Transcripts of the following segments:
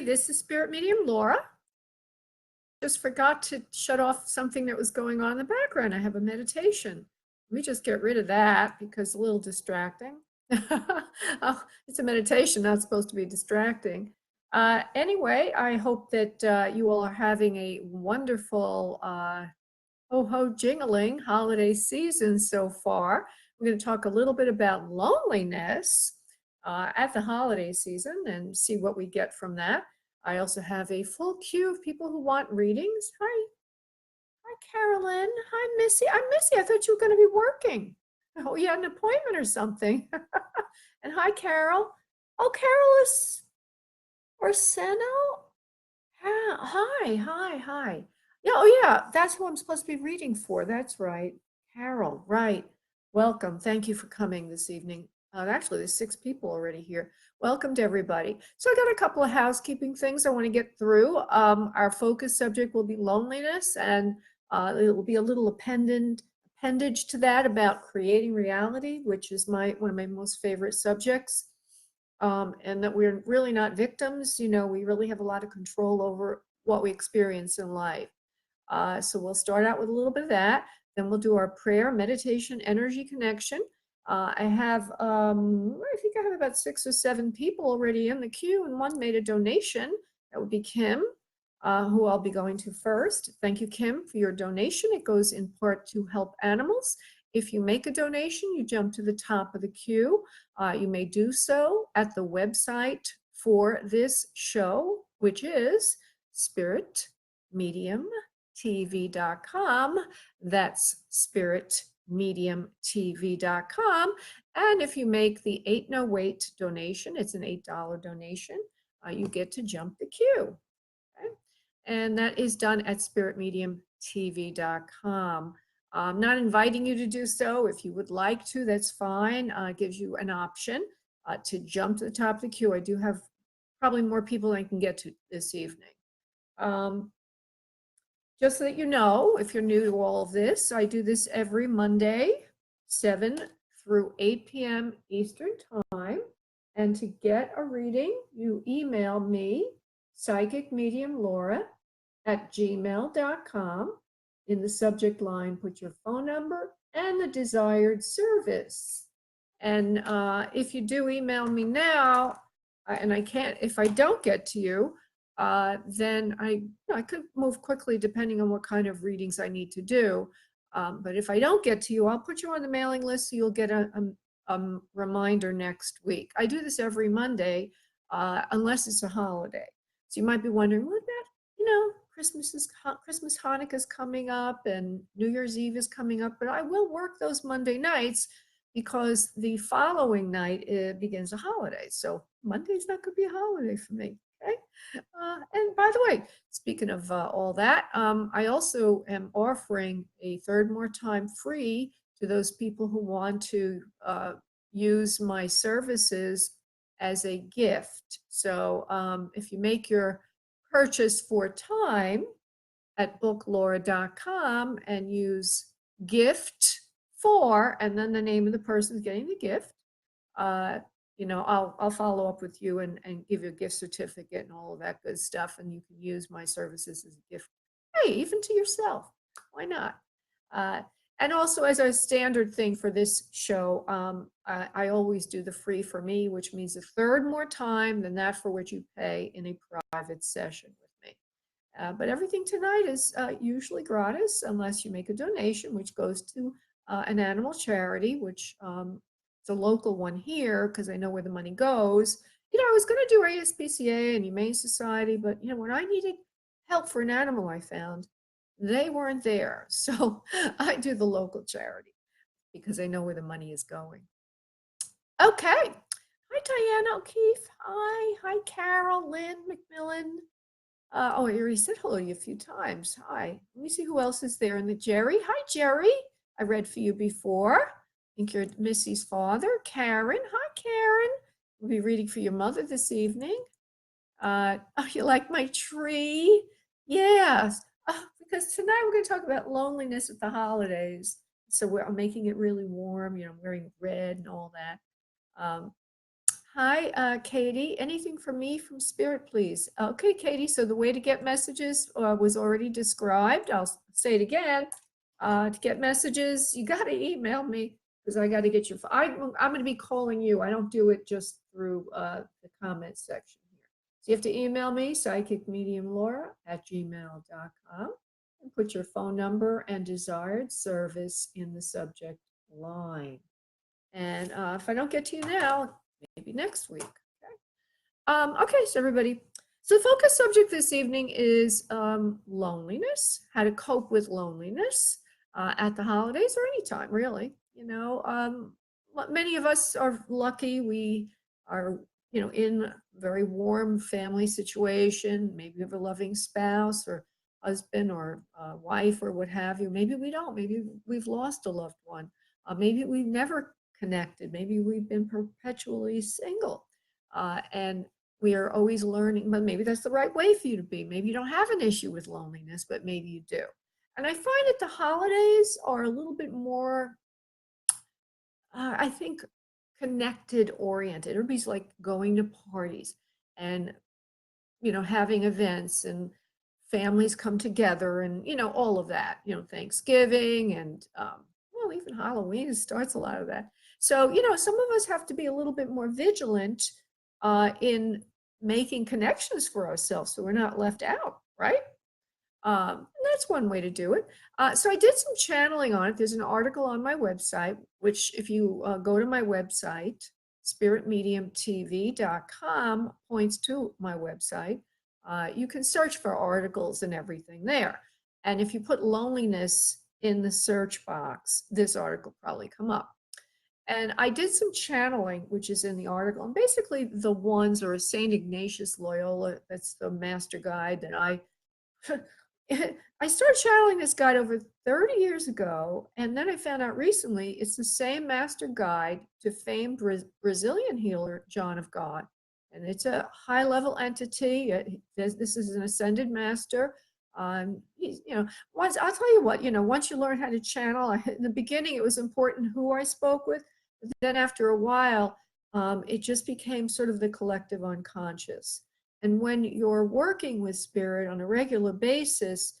everybody. This is Spirit Medium Laura. Just forgot to shut off something that was going on in the background. I have a meditation. Let me just get rid of that because it's a little distracting. Oh, it's a meditation, not supposed to be distracting. Anyway, I hope that you all are having a wonderful ho-ho jingling holiday season so far. We're going to talk a little bit about loneliness at the holiday season and see what we get from that. I also have a full queue of people who want readings. Hi, Carolyn. Hi, Missy. I'm Missy. I thought you were going to be working. Oh, you had an appointment or something. And hi, Carol. Oh, Carol is Orseno. Hi. Yeah, oh yeah, that's who I'm supposed to be reading for. That's right. Carol, right. Welcome. Thank you for coming this evening. Actually, there's 6 people already here. Welcome to everybody. So I got a couple of housekeeping things I want to get through. Our focus subject will be loneliness, and it will be a little appendage to that about creating reality, which is one of my most favorite subjects. And that we're really not victims. You know, we really have a lot of control over what we experience in life. So we'll start out with a little bit of that. Then we'll do our prayer, meditation, energy connection. I think I have about 6 or 7 people already in the queue, and one made a donation. That would be Kim, who I'll be going to first. Thank you, Kim, for your donation. It goes in part to help animals. If you make a donation, you jump to the top of the queue. You may do so at the website for this show, which is spiritmediumtv.com. That's spiritmediumtv.com. And if you make the 8 No Wait donation, it's an $8 donation, you get to jump the queue. Okay? And that is done at spiritmediumtv.com. I'm not inviting you to do so. If you would like to, that's fine. It gives you an option to jump to the top of the queue. I do have probably more people than I can get to this evening. Just so that you know, if you're new to all of this, I do this every Monday, 7 through 8 p.m. Eastern Time. And to get a reading, you email me, psychicmediumlaura@gmail.com. In the subject line, put your phone number and the desired service. And if you do email me now, and if I don't get to you, then I could move quickly depending on what kind of readings I need to do. But if I don't get to you, I'll put you on the mailing list so you'll get a reminder next week. I do this every Monday, unless it's a holiday. So you might be wondering, what about, Christmas, Hanukkah is coming up, and New Year's Eve is coming up, but I will work those Monday nights because the following night begins a holiday. So Monday's not going to be a holiday for me. Okay. And by the way, speaking of all that, I also am offering a third more time free to those people who want to use my services as a gift. So if you make your purchase for time at booklaura.com and use gift for, and then the name of the person getting the gift, I'll follow up with you and give you a gift certificate and all of that good stuff. And you can use my services as a gift. Hey, even to yourself. Why not? And also, as a standard thing for this show, I always do the free for me, which means a third more time than that for which you pay in a private session with me. But everything tonight is usually gratis unless you make a donation, which goes to an animal charity, which it's a local one here because I know where the money goes. I was going to do ASPCA and Humane Society, but when I needed help for an animal I found, they weren't there. So I do the local charity because I know where the money is going. Okay. Hi, Diana O'Keefe. Hi, Carol, Lynn McMillan. I already said hello to you a few times. Hi. Let me see who else is there in the Jerry. Hi, Jerry. I read for you before. I think you're Missy's father. Karen. Hi, Karen. We'll be reading for your mother this evening. You like my tree? Yes. Because tonight we're going to talk about loneliness at the holidays. So I'm making it really warm. I'm wearing red and all that. Hi, Katie. Anything from me from Spirit, please? Okay, Katie. So the way to get messages was already described. I'll say it again. To get messages, you got to email me because I got to get your. I'm going to be calling you. I don't do it just through the comment section here. So you have to email me, psychicmediumlaura@gmail.com, and put your phone number and desired service in the subject line. And if I don't get to you now, maybe next week. Okay, so everybody. So the focus subject this evening is loneliness, how to cope with loneliness at the holidays or anytime, really. Many of us are lucky. We are, in a very warm family situation. Maybe you have a loving spouse or husband or wife or what have you. Maybe we don't. Maybe we've lost a loved one. Maybe we've never connected. Maybe we've been perpetually single. And we are always learning, but maybe that's the right way for you to be. Maybe you don't have an issue with loneliness, but maybe you do. And I find that the holidays are a little bit more, I think, connected oriented. Everybody's like going to parties and, having events and families come together and, all of that, Thanksgiving and, well, even Halloween starts a lot of that. So, some of us have to be a little bit more vigilant in making connections for ourselves so we're not left out, right? That's one way to do it. So I did some channeling on it. There's an article on my website, which if you go to my website, spiritmediumtv.com points to my website. You can search for articles and everything there. And if you put loneliness in the search box, this article probably come up. And I did some channeling, which is in the article. And basically the ones are St. Ignatius Loyola. That's the master guide that I started channeling this guide over 30 years ago. And then I found out recently it's the same master guide to famed Brazilian healer, John of God. And it's a high level entity. This is an ascended master. He's, once I'll tell you what, once you learn how to channel, in the beginning, it was important who I spoke with. But then after a while, it just became sort of the collective unconscious. And when you're working with spirit on a regular basis,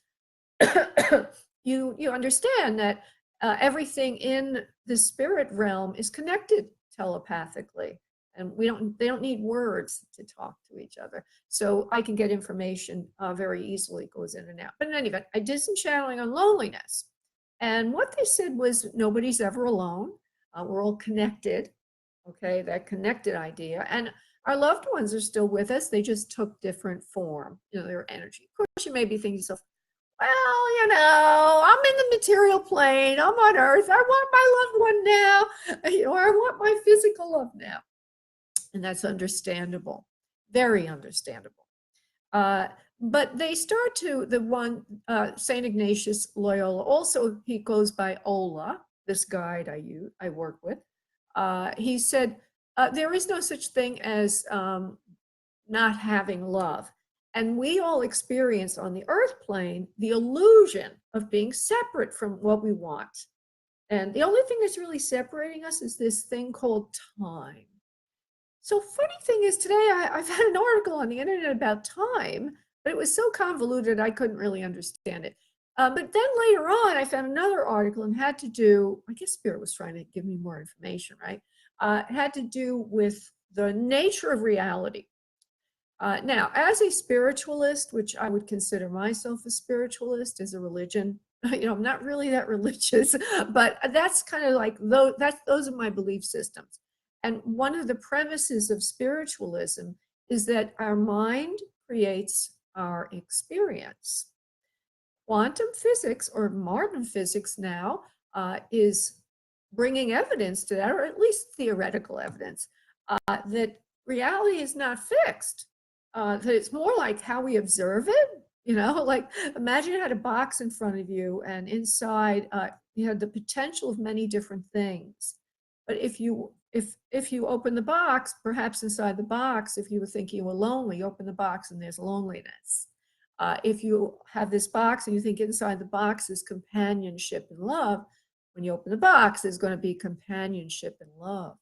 you understand that everything in the spirit realm is connected telepathically. And they don't need words to talk to each other. So I can get information very easily, goes in and out. But in any event, I did some channeling on loneliness. And what they said was nobody's ever alone. We're all connected. Okay, that connected idea. And our loved ones are still with us. They just took different form, their energy. Of course, you may be thinking to yourself, well, I'm in the material plane. I'm on earth. I want my loved one now. I want my physical love now. And that's understandable, very understandable. But they start to, the one, St. Ignatius Loyola, also he goes by Ola, this guide I work with. He said, there is no such thing as not having love. And we all experience on the earth plane the illusion of being separate from what we want. And the only thing that's really separating us is this thing called time. So funny thing is today I've had an article on the internet about time, but it was so convoluted I couldn't really understand it. But then later on, I found another article and had to do, I guess Spirit was trying to give me more information, right? It had to do with the nature of reality. Now, as a spiritualist, which I would consider myself a spiritualist as a religion, I'm not really that religious, but that's kind of like, those are my belief systems. And one of the premises of spiritualism is that our mind creates our experience. Quantum physics, or modern physics now, is bringing evidence to that, or at least theoretical evidence, that reality is not fixed, that it's more like how we observe it. Like imagine you had a box in front of you and inside you had the potential of many different things. But if you open the box, perhaps inside the box, if you were thinking you were lonely, you open the box and there's loneliness. If you have this box and you think inside the box is companionship and love, when you open the box, there's going to be companionship and love.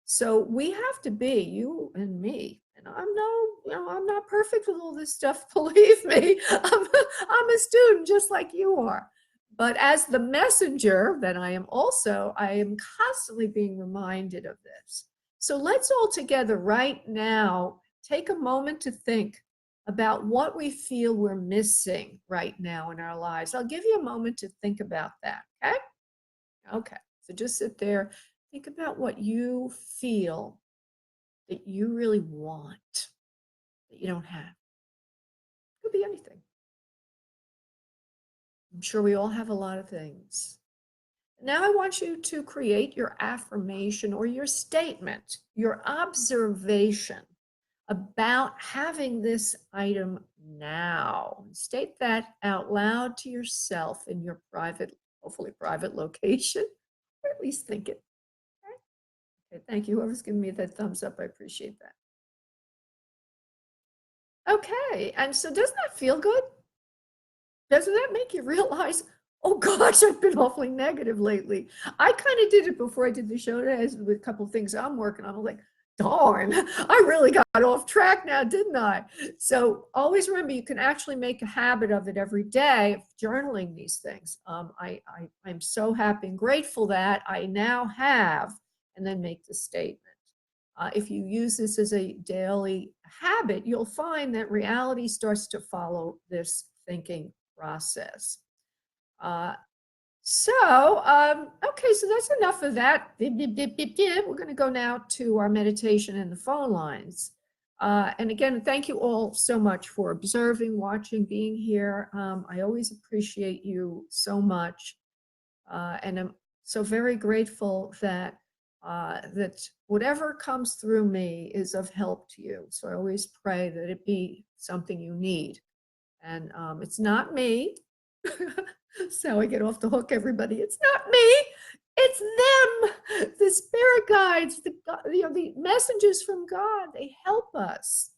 So we have to be, you and me, and I'm not perfect with all this stuff, believe me. I'm a student just like you are. But as the messenger that I am also, I am constantly being reminded of this. So let's all together right now take a moment to think about what we feel we're missing right now in our lives. I'll give you a moment to think about that, okay? Okay, so just sit there, think about what you feel that you really want that you don't have. It could be anything. I'm sure we all have a lot of things. Now I want you to create your affirmation or your statement, your observation about having this item now. State that out loud to yourself in your private, hopefully private location, or at least think it. Okay, thank you. Whoever's giving me that thumbs up, I appreciate that. Okay, and so doesn't that feel good? Doesn't that make you realize, oh gosh, I've been awfully negative lately? I kind of did it before I did the show today with a couple of things I'm working on. I'm like, darn, I really got off track now, didn't I? So always remember, you can actually make a habit of it every day of journaling these things. I'm so happy and grateful that I now have, and then make the statement. If you use this as a daily habit, you'll find that reality starts to follow this thinking process. Okay, so that's enough of that. We're going to go now to our meditation and the phone lines. And again, thank you all so much for observing, watching, being here. I always appreciate you so much. And I'm so very grateful that that whatever comes through me is of help to you. So I always pray that it be something you need. And it's not me. So I get off the hook, everybody. It's not me. It's them, the spirit guides, the messengers from God. They help us,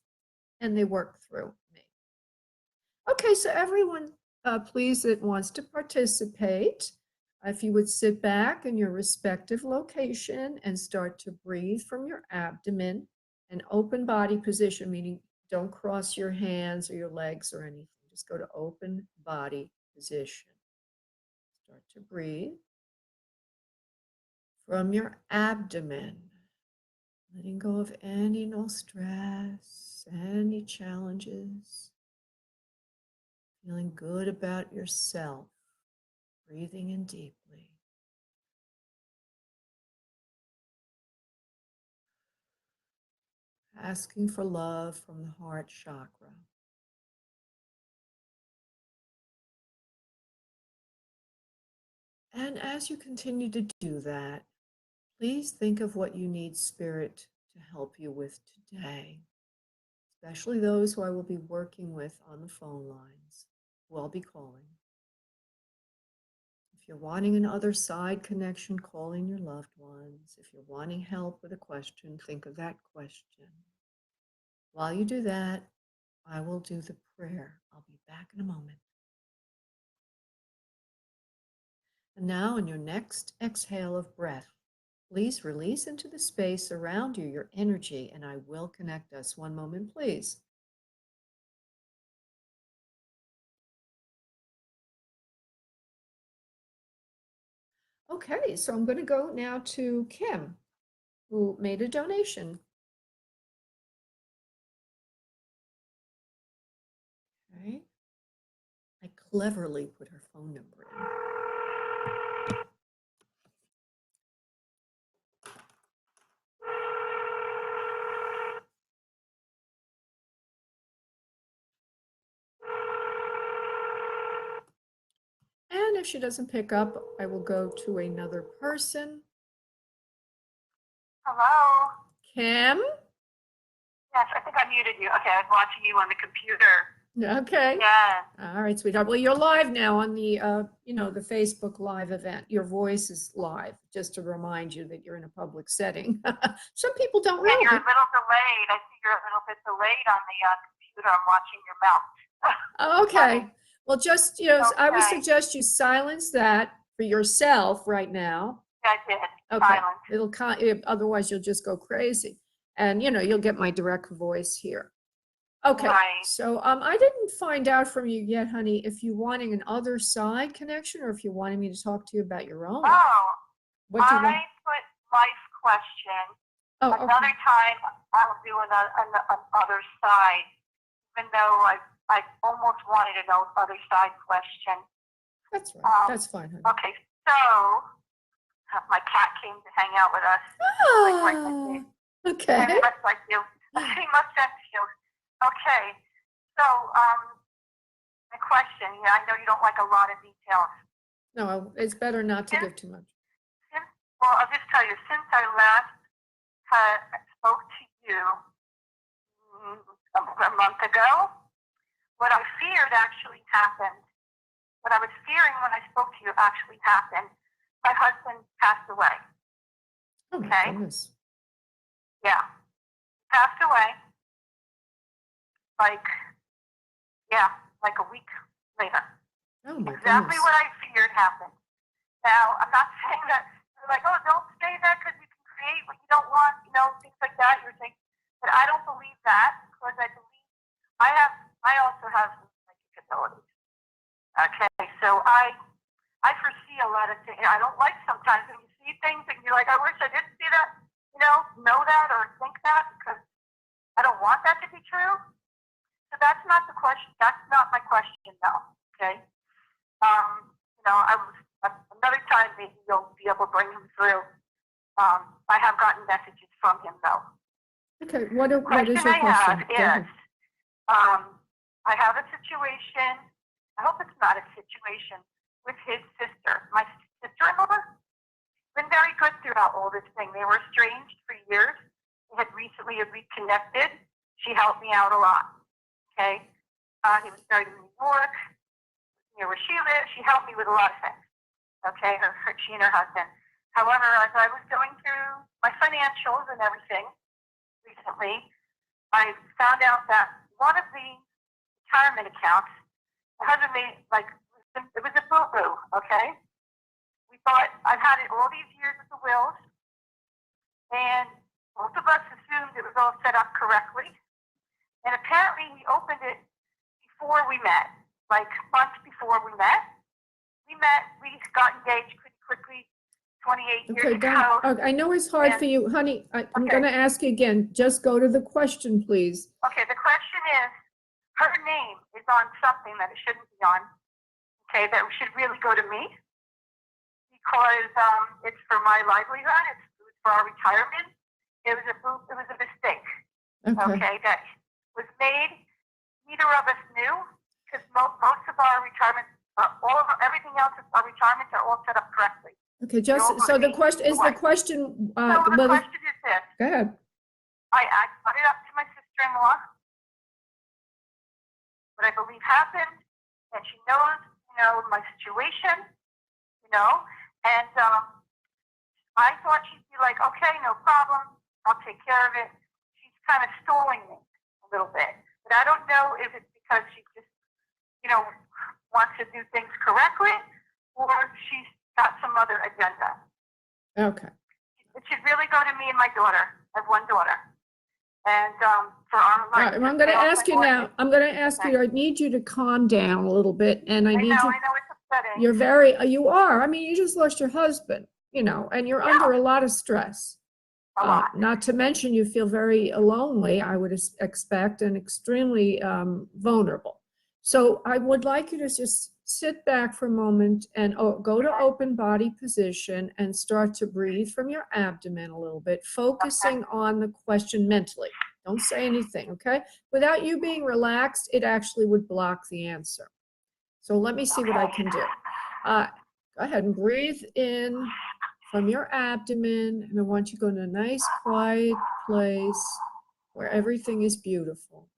and they work through me. Okay, so everyone, please, that wants to participate, if you would sit back in your respective location and start to breathe from your abdomen, an open body position, meaning don't cross your hands or your legs or anything. Just go to open body position. Start to breathe from your abdomen, letting go of any no stress, any challenges, feeling good about yourself, breathing in deeply. Asking for love from the heart chakra. And as you continue to do that, please think of what you need Spirit to help you with today, especially those who I will be working with on the phone lines, who I'll be calling. If you're wanting an other side connection, calling your loved ones. If you're wanting help with a question, think of that question. While you do that, I will do the prayer. I'll be back in a moment. And now, in your next exhale of breath, please release into the space around you your energy, and I will connect us. One moment, please. Okay, so I'm going to go now to Kim, who made a donation. Okay. I cleverly put her phone number in. And if she doesn't pick up, I will go to another person. Hello? Kim? Yes, I think I muted you. Okay, I was watching you on the computer. Okay. Yeah. All right, sweetheart. Well, you're live now on the, the Facebook Live event. Your voice is live, just to remind you that you're in a public setting. Some people don't know. You're a little delayed. I see you're a little bit delayed on the computer. I'm watching your mouth. Okay. Well, just, I would suggest you silence that for yourself right now. Yeah, I did. Okay. Silent. Otherwise you'll just go crazy. And, you know, you'll get my direct voice here. Okay, Right. so I didn't find out from you yet, honey, if you're wanting an other side connection or if you wanted me to talk to you about your own life. Oh, What do you want? I put life question. Oh, okay. Another time I'll do another side, even though I almost wanted to know other side question. That's right. That's fine, honey. Okay, so my cat came to hang out with us. Ah, okay. He must like you. He must sense you. Okay, so the question, I know you don't like a lot of details. No, it's better not to give too much. Well, I'll just tell you, since I last spoke to you a month ago, what I feared actually happened. What I was fearing when I spoke to you actually happened. My husband passed away. Oh my goodness. Yeah. Passed away. Like a week later. Oh my exactly goodness. what I feared happened. Now, I'm not saying that, you're like, oh, don't say that because you can create what you don't want, things like that. You're saying, but I don't believe that because I believe I also have some psychic abilities. Okay, so I foresee a lot of things. I don't like sometimes when you see things and you're like, I wish I didn't see that, know that or think that because I don't want that to be true. So that's not the question. That's not my question now. Okay. Another time maybe you'll be able to bring him through. I have gotten messages from him though. Okay. What is your question? I have a situation. I hope it's not a situation with his sister. My sister-in-law been very good throughout all this thing. They were estranged for years. They had recently reconnected. She helped me out a lot. Okay. He was married in New York, near where she lives. She helped me with a lot of things. Okay, she and her husband. However, as I was going through my financials and everything recently, I found out that one of the retirement accounts, the husband made, it was a boo-boo, okay? We thought, I've had it all these years with the wills, and both of us assumed it was all set up correctly. And apparently we opened it before we met, like months before we met. We got engaged pretty quickly, 28 years ago. I know it's hard for you, honey. I'm going to ask you again. Just go to the question, please. Okay, the question is, her name is on something that it shouldn't be on. Okay, that should really go to me because it's for my livelihood. It's for our retirement. It was a mistake. Okay, that was made. Neither of us knew because most of our retirements, everything else, our retirements are all set up correctly. Okay, so the question is the question. The question is this. Go ahead. I brought it up to my sister-in-law. What I believe happened, and she knows, my situation, and I thought she'd be like, okay, no problem, I'll take care of it. She's kind of stalling me a little bit, but I don't know if it's because she just, wants to do things correctly, or she's got some other agenda. Okay. It should really go to me and my daughter. I have one daughter. And for our life. I'm going to ask you now. I'm going to ask you. I need you to calm down a little bit, and I know it's upsetting. You are. I mean, you just lost your husband, and you're under a lot of stress. A lot. Not to mention, you feel very lonely. I would expect, and extremely vulnerable. So I would like you to just sit back for a moment and go to open body position and start to breathe from your abdomen a little bit, focusing on the question mentally. Don't say anything, okay? Without you being relaxed, it actually would block the answer. So let me see what I can do. Go ahead and breathe in from your abdomen, and I want you to go to a nice quiet place where everything is beautiful.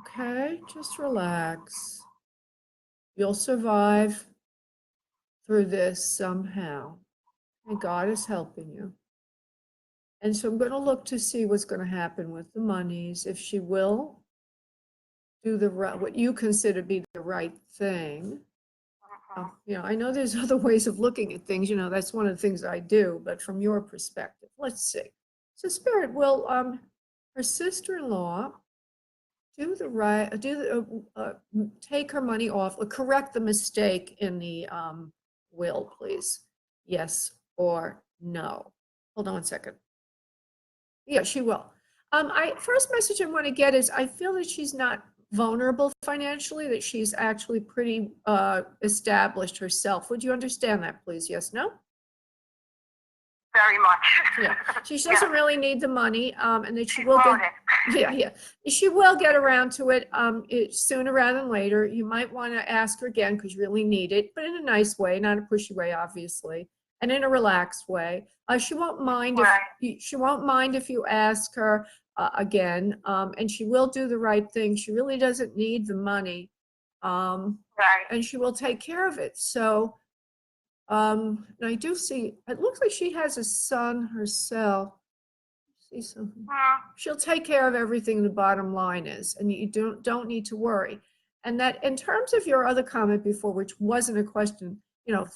Okay, just relax. You'll survive through this somehow. And God is helping you. And so I'm going to look to see what's going to happen with the monies. If she will do what you consider to be the right thing, I know there's other ways of looking at things, that's one of the things I do, but from your perspective, let's see. So Spirit will, her sister-in-law do the right, take her money off, correct the mistake in the will, please. Yes or no. Hold on one second. Yeah, she will. First message I want to get is I feel that she's not vulnerable financially, that she's actually pretty established herself. Would you understand that, please? Yes, no? Very much. Yeah, she doesn't really need the money, and that she She's will get, loaded. yeah, she will get around to it, sooner rather than later. You might want to ask her again because you really need it, but in a nice way, not a pushy way, obviously, and in a relaxed way. She won't mind if Right. she won't mind if you ask her again, and she will do the right thing. She really doesn't need the money, Right. and she will take care of it. So. And I do see, it looks like she has a son herself. See something. She'll take care of everything, the bottom line is, and you don't need to worry. And that in terms of your other comment before, which wasn't a question,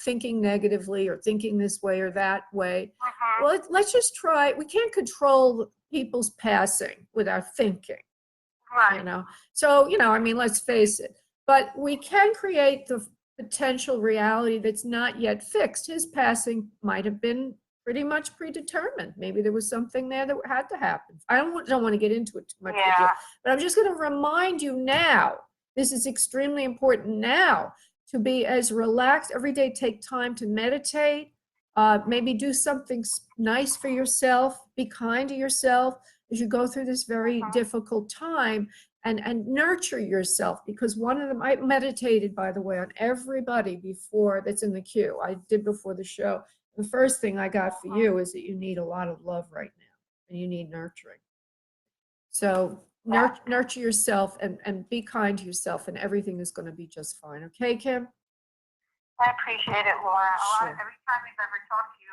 thinking negatively or thinking this way or that way. Well, let's just try, we can't control people's passing without thinking. Right. So, let's face it, but we can create the potential reality that's not yet fixed. His passing might have been pretty much predetermined. Maybe there was something there that had to happen. I don't want to get into it too much with you, but I'm just going to remind you now, this is extremely important now, to be as relaxed every day. Take time to meditate, maybe do something nice for yourself, be kind to yourself as you go through this very difficult time, and nurture yourself, because one of them, I meditated, by the way, on everybody before that's in the queue. I did before the show. The first thing I got for you is that you need a lot of love right now, and you need nurturing. So nurture yourself and be kind to yourself, and everything is going to be just fine. Okay, Kim? I appreciate it, Laura. Sure. Every time we've ever talked to you,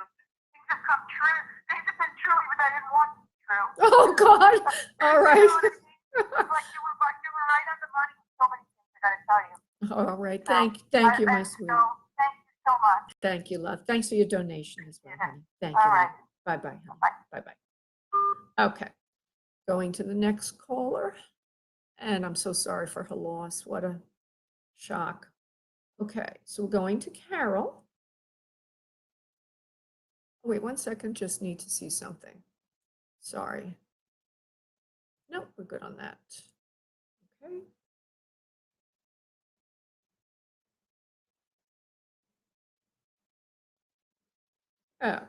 things have come true. Things have been true even I didn't want them true. Oh, God. All right. You know what I mean? Like you were right on the money. So many things I gotta tell you. All right. Thank you, my sweet. Thank you so much. Thank you, love. Thanks for your donation as well, honey. Thank you. All right. Bye-bye. Bye-bye. Okay. Going to the next caller. And I'm so sorry for her loss. What a shock. Okay, so we're going to Carol. Oh, wait 1 second, just need to see something. Sorry. Nope, we're good on that. Okay. Okay.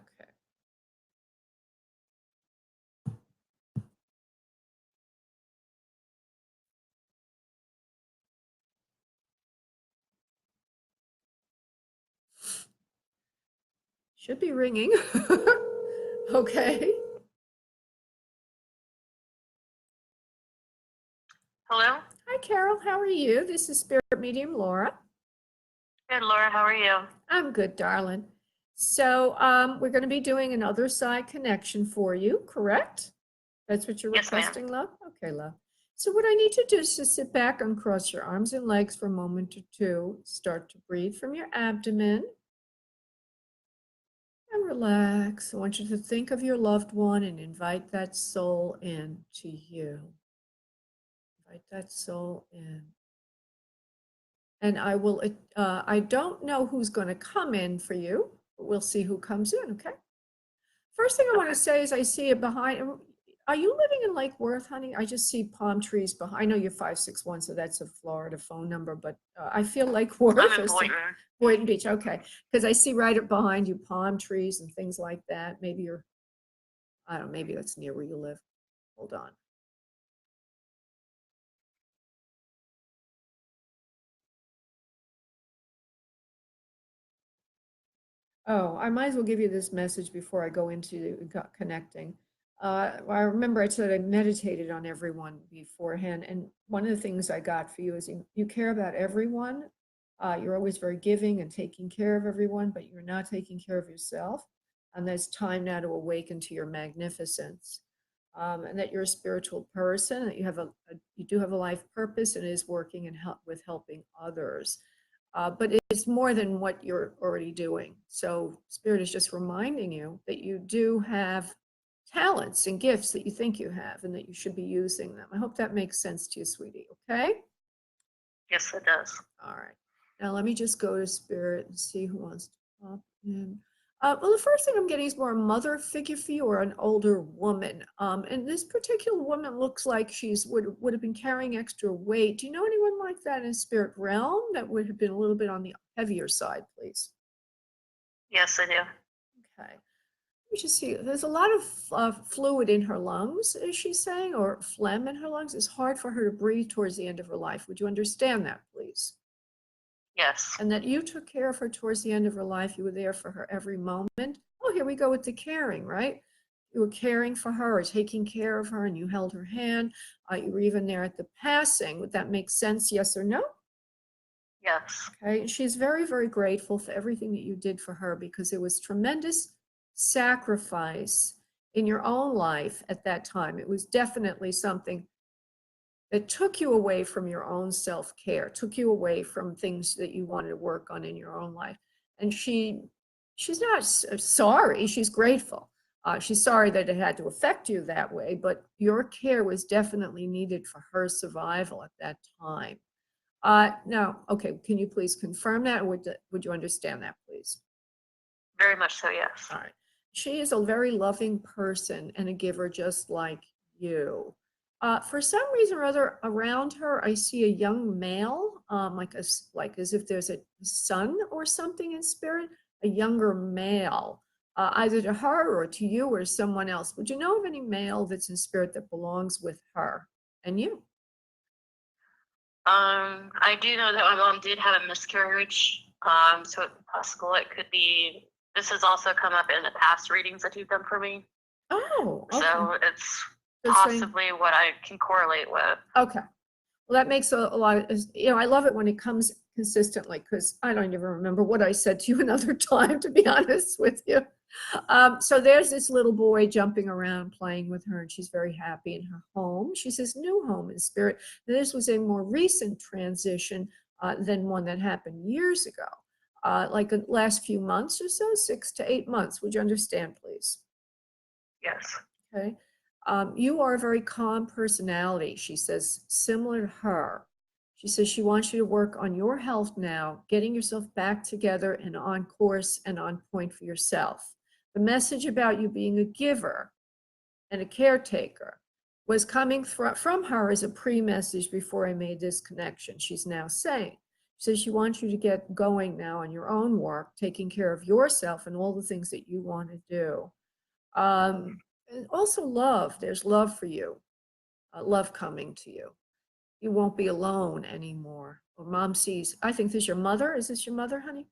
Should be ringing. Okay. Hello? Hi, Carol. How are you? This is Spirit Medium Laura. Good, Laura. How are you? I'm good, darling. So we're going to be doing an other side connection for you, correct? That's what you're requesting, love? Okay, love. So what I need to do is just sit back, uncross your arms and legs for a moment or two. Start to breathe from your abdomen. And relax. I want you to think of your loved one and invite that soul in to you. Invite that soul in. And I will, I don't know who's going to come in for you, but we'll see who comes in, okay? First thing I want to say is I see it behind. Are you living in Lake Worth, honey? I just see palm trees behind. I know you're 561, so that's a Florida phone number, but I feel Lake Worth. I'm in Boynton. Boynton Beach, okay. Because I see right up behind you palm trees and things like that. Maybe you're, I don't know, maybe that's near where you live. Hold on. Oh, I might as well give you this message before I go into connecting. I remember I said I meditated on everyone beforehand, and one of the things I got for you is you care about everyone. You're always very giving and taking care of everyone, but you're not taking care of yourself. And there's time now to awaken to your magnificence, and that you're a spiritual person, that you do have a life purpose, and is working and with helping others. but it's more than what you're already doing. So Spirit is just reminding you that you do have talents and gifts that you think you have and that you should be using them. I hope that makes sense to you, sweetie. Okay? Yes, it does. All right. Now let me just go to Spirit and see who wants to pop in. Well, the first thing I'm getting is more a mother figure for you or an older woman. And this particular woman looks like she's would have been carrying extra weight. Do you know anyone like that in spirit realm that would have been a little bit on the heavier side, please? Yes, I do. Okay. Let me just see. There's a lot of fluid in her lungs, is she saying, or phlegm in her lungs? It's hard for her to breathe towards the end of her life. Would you understand that, please? Yes. And that you took care of her towards the end of her life. You were there for her every moment. Oh, here we go with the caring, right? You were caring for her or taking care of her and you held her hand. You were even there at the passing. Would that make sense? Yes or no? Yes. Okay. And she's very, very grateful for everything that you did for her because it was tremendous sacrifice in your own life at that time. It was definitely something that took you away from your own self-care, took you away from things that you wanted to work on in your own life. And she's not sorry, she's grateful. She's sorry that it had to affect you that way, but your care was definitely needed for her survival at that time. Now, okay, can you please confirm that, or would you understand that, please? Very much so, yes. All right. She is a very loving person and a giver just like you. For some reason or other, around her, I see a young male, like as if there's a son or something in spirit, a younger male, either to her or to you or someone else. Would you know of any male that's in spirit that belongs with her and you? I do know that my mom did have a miscarriage. So it's possible it could be. This has also come up in the past readings that you've done for me. Oh, okay. So it's So possibly what I can correlate with. okay. Well, that makes a lot of, I love it when it comes consistently because I don't even remember what I said to you another time, to be honest with you. So there's this little boy jumping around playing with her, and she's very happy in her home. She says new home in spirit. This was a more recent transition than one that happened years ago, like the last few months or so, 6 to 8 months. Would you understand, please? Yes. Okay. You are a very calm personality, she says, similar to her. She says she wants you to work on your health now, getting yourself back together and on course and on point for yourself. The message about you being a giver and a caretaker was coming from her as a pre-message before I made this connection. She's now saying, she says she wants you to get going now on your own work, taking care of yourself and all the things that you want to do. And also love. There's love for you, love coming to you. You won't be alone anymore. Or mom sees, I think this is your mother. Is this your mother, honey?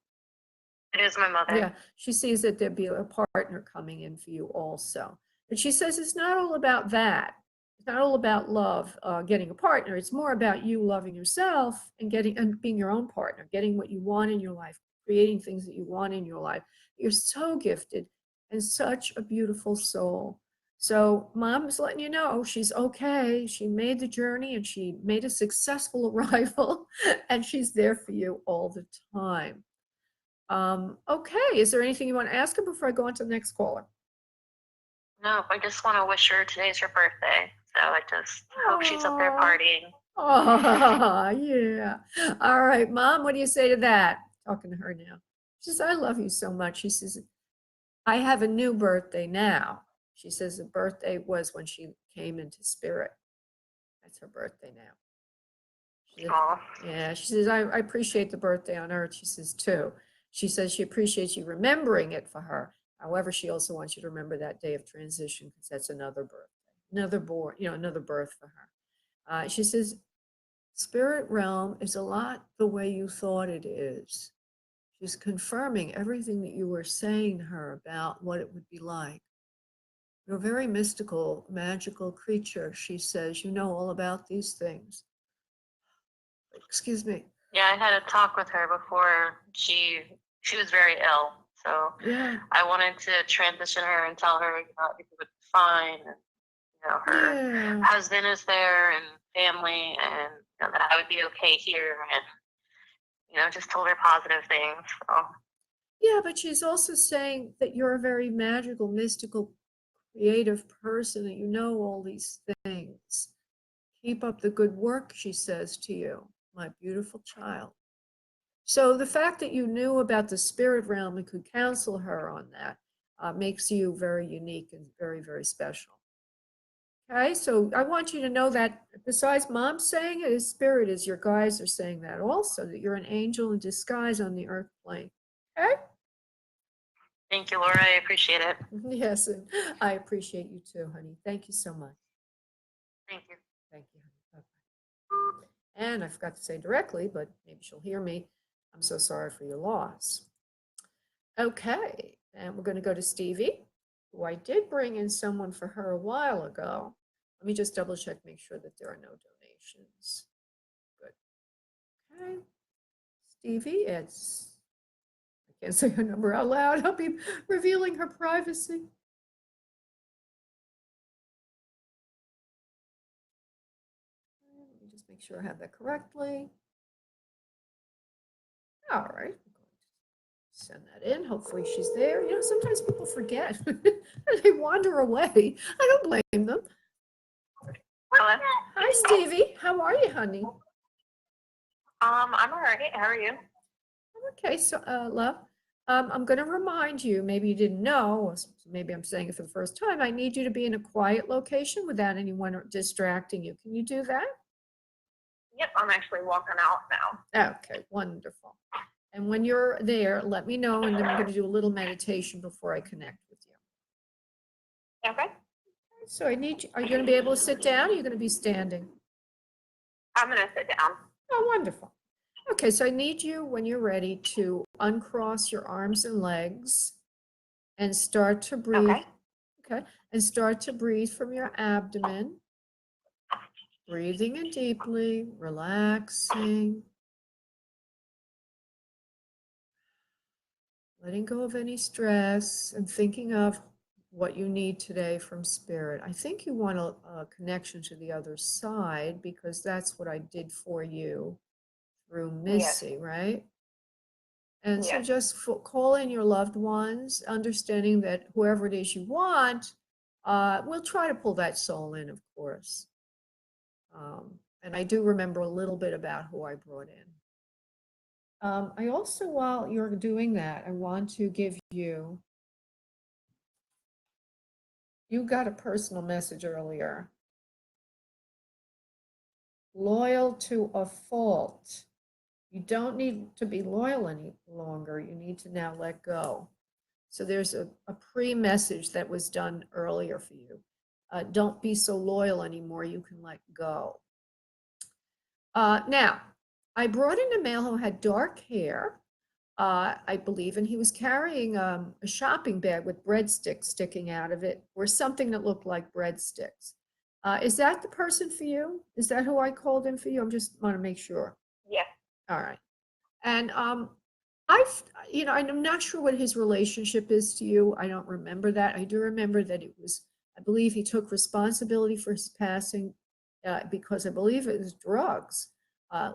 It is my mother. Yeah, she sees that there'd be a partner coming in for you also. But she says it's not all about that. It's not all about love, getting a partner. It's more about you loving yourself and getting and being your own partner, getting what you want in your life, creating things that you want in your life. You're so gifted and such a beautiful soul. So mom's letting you know she's okay. She made the journey and she made a successful arrival and she's there for you all the time. Okay, is there anything you want to ask her before I go on to the next caller? No, I just want to wish her today's her birthday. So I just hope she's up there Aw. partying. Oh, yeah. All right, Mom, what do you say to that? Talking to her now. She says, I love you so much. She says, I have a new birthday now. She says the birthday was when she came into spirit. That's her birthday now. She says, Aw. yeah, she says, I appreciate the birthday on earth. She says, too. She says she appreciates you remembering it for her. However, she also wants you to remember that day of transition because that's another birthday, another birth for her. She says, spirit realm is a lot the way you thought it is. She's confirming everything that you were saying to her about what it would be like. You're a very mystical, magical creature, she says. You know all about these things. Excuse me. Yeah, I had a talk with her before she was very ill. So Yeah. I wanted to transition her and tell her, everything would be fine. And, her husband is there and family and that I would be okay here. And, just told her positive things. So. Yeah, but she's also saying that you're a very magical, mystical, creative person, that you know all these things. Keep up the good work, she says to you, my beautiful child. So the fact that you knew about the spirit realm and could counsel her on that makes you very unique and very, very special. Okay, so I want you to know that besides mom saying it, his spirit is your guides are saying that also, that you're an angel in disguise on the earth plane. Okay? Thank you, Laura. I appreciate it. Yes, and I appreciate you too, honey. Thank you so much. Thank you. Thank you, honey. Bye-bye. And I forgot to say directly, but maybe she'll hear me. I'm so sorry for your loss. Okay, and we're going to go to Stevie, who I did bring in someone for her a while ago. Let me just double check, make sure that there are no donations. Good. Okay. Stevie, I can't say her number out loud. I'll be revealing her privacy. Let me just make sure I have that correctly. All right. Send that in. Hopefully she's there. Sometimes people forget. They wander away. I don't blame them. Hello. Hi, Stevie. How are you, honey? I'm all right. How are you? Okay, so love, I'm going to remind you, maybe you didn't know, or maybe I'm saying it for the first time, I need you to be in a quiet location without anyone distracting you. Can you do that? Yep, I'm actually walking out now. Okay, wonderful. And when you're there, let me know, and then we're going to do a little meditation before I connect with you. Okay. So I need you, are you going to be able to sit down, or are you going to be standing? I'm going to sit down. Oh, wonderful. Okay, so I need you, when you're ready, to uncross your arms and legs and start to breathe. Okay. Okay, and start to breathe from your abdomen. Breathing in deeply, relaxing. Letting go of any stress and thinking of what you need today from spirit. I think you want a connection to the other side, because that's what I did for you through Missy, yes. Right? And yes. So just call in your loved ones, understanding that whoever it is you want, we'll try to pull that soul in, of course. And I do remember a little bit about who I brought in. I also, while you're doing that, I want to give you got a personal message earlier. Loyal to a fault. You don't need to be loyal any longer. You need to now let go. So there's a pre-message that was done earlier for you. Don't be so loyal anymore. You can let go. Now, I brought in a male who had dark hair, I believe, and he was carrying a shopping bag with breadsticks sticking out of it, or something that looked like breadsticks. Is that the person for you? Is that who I called in for you? I just want to make sure. Yes. All right. And I'm not sure what his relationship is to you. I don't remember that. I do remember that I believe he took responsibility for his passing because I believe it was drugs.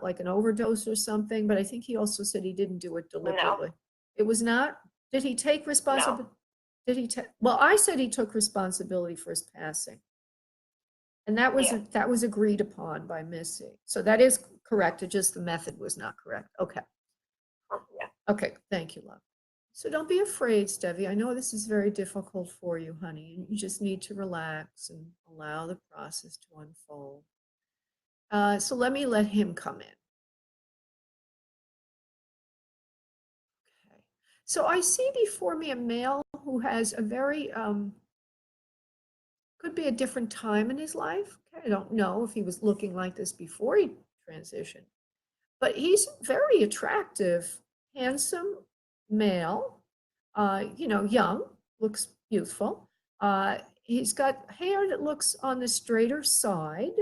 Like an overdose or something, but I think he also said he didn't do it deliberately. No. It was not? Did he take responsibility? No. Did he well, I said he took responsibility for his passing. And that was agreed upon by Missy. So that is correct. It just the method was not correct. Okay. Yeah. Okay, thank you, love. So don't be afraid, Stevie. I know this is very difficult for you, honey. You just need to relax and allow the process to unfold. So let him come in. Okay. So I see before me a male who has a very, could be a different time in his life. Okay. I don't know if he was looking like this before he transitioned, but he's very attractive, handsome male, young, looks youthful. He's got hair that looks on the straighter side.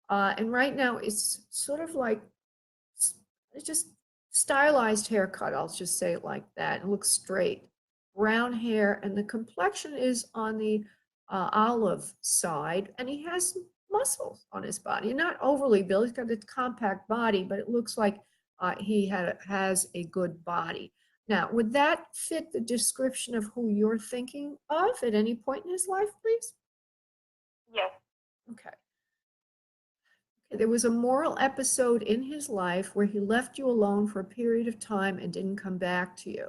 And right now it's sort of like, it's just stylized haircut. I'll just say it like that. It looks straight. Brown hair, and the complexion is on the olive side, and he has muscles on his body. Not overly built. He's got a compact body, but it looks like has a good body. Now, would that fit the description of who you're thinking of at any point in his life, please? Yes. Okay. There was a moral episode in his life where he left you alone for a period of time and didn't come back to you.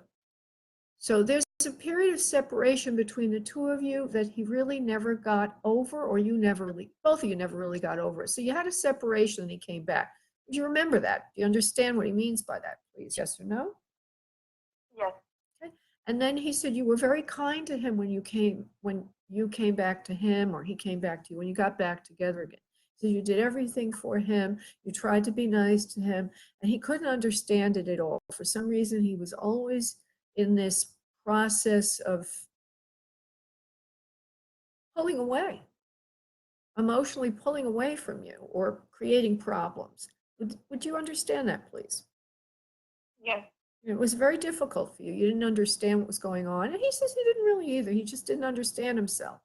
So there's a period of separation between the two of you that he really never got over, or you never really, both of you never really got over it. So you had a separation and he came back. Do you remember that? Do you understand what he means by that, please? Yes or no? Yes. Okay. And then he said you were very kind to him when you came back to him, or he came back to you, when you got back together again. So you did everything for him. You tried to be nice to him, and he couldn't understand it at all. For some reason, he was always in this process of pulling away, emotionally pulling away from you or creating problems. Would you understand that, please? Yes. It was very difficult for you. You didn't understand what was going on. And he says he didn't really either. He just didn't understand himself.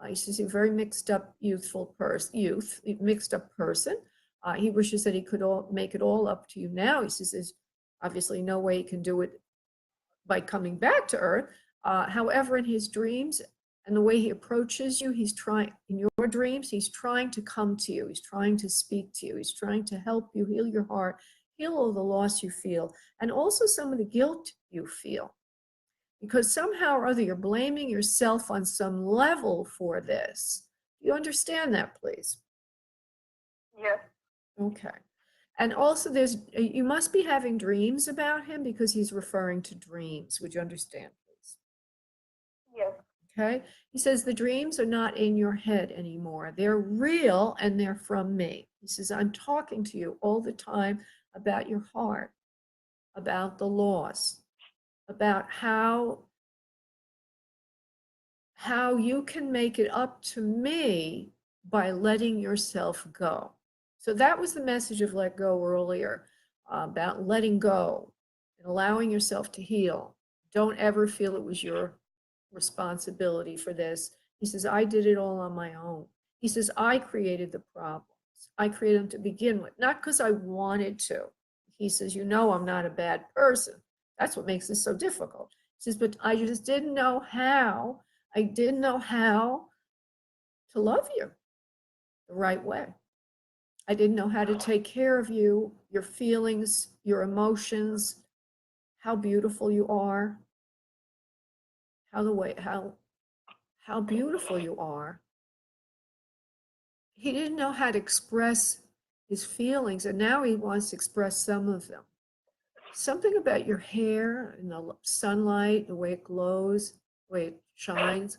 He says he's a very mixed up mixed up person. He wishes that he could make it all up to you now. He says there's obviously no way he can do it by coming back to Earth. However, in his dreams and the way he approaches you, in your dreams, he's trying to come to you. He's trying to speak to you. He's trying to help you heal your heart, heal all the loss you feel, and also some of the guilt you feel. Because somehow or other, you're blaming yourself on some level for this. You understand that, please? Yes. Okay. And also you must be having dreams about him because he's referring to dreams. Would you understand, please? Yes. Okay. He says the dreams are not in your head anymore. They're real and they're from me. He says, I'm talking to you all the time about your heart, about the loss, about how you can make it up to me by letting yourself go. So that was the message of let go earlier, about letting go and allowing yourself to heal. Don't ever feel it was your responsibility for this. He says, I did it all on my own. He says, I created the problems. I created them to begin with, not because I wanted to. He says, you know, I'm not a bad person. That's what makes this so difficult. He says, but I just didn't know how. I didn't know how to love you the right way. I didn't know how to take care of you, your feelings, your emotions, how beautiful you are, how beautiful you are. He didn't know how to express his feelings, and now he wants to express some of them. Something about your hair and the sunlight, the way it glows, the way it shines.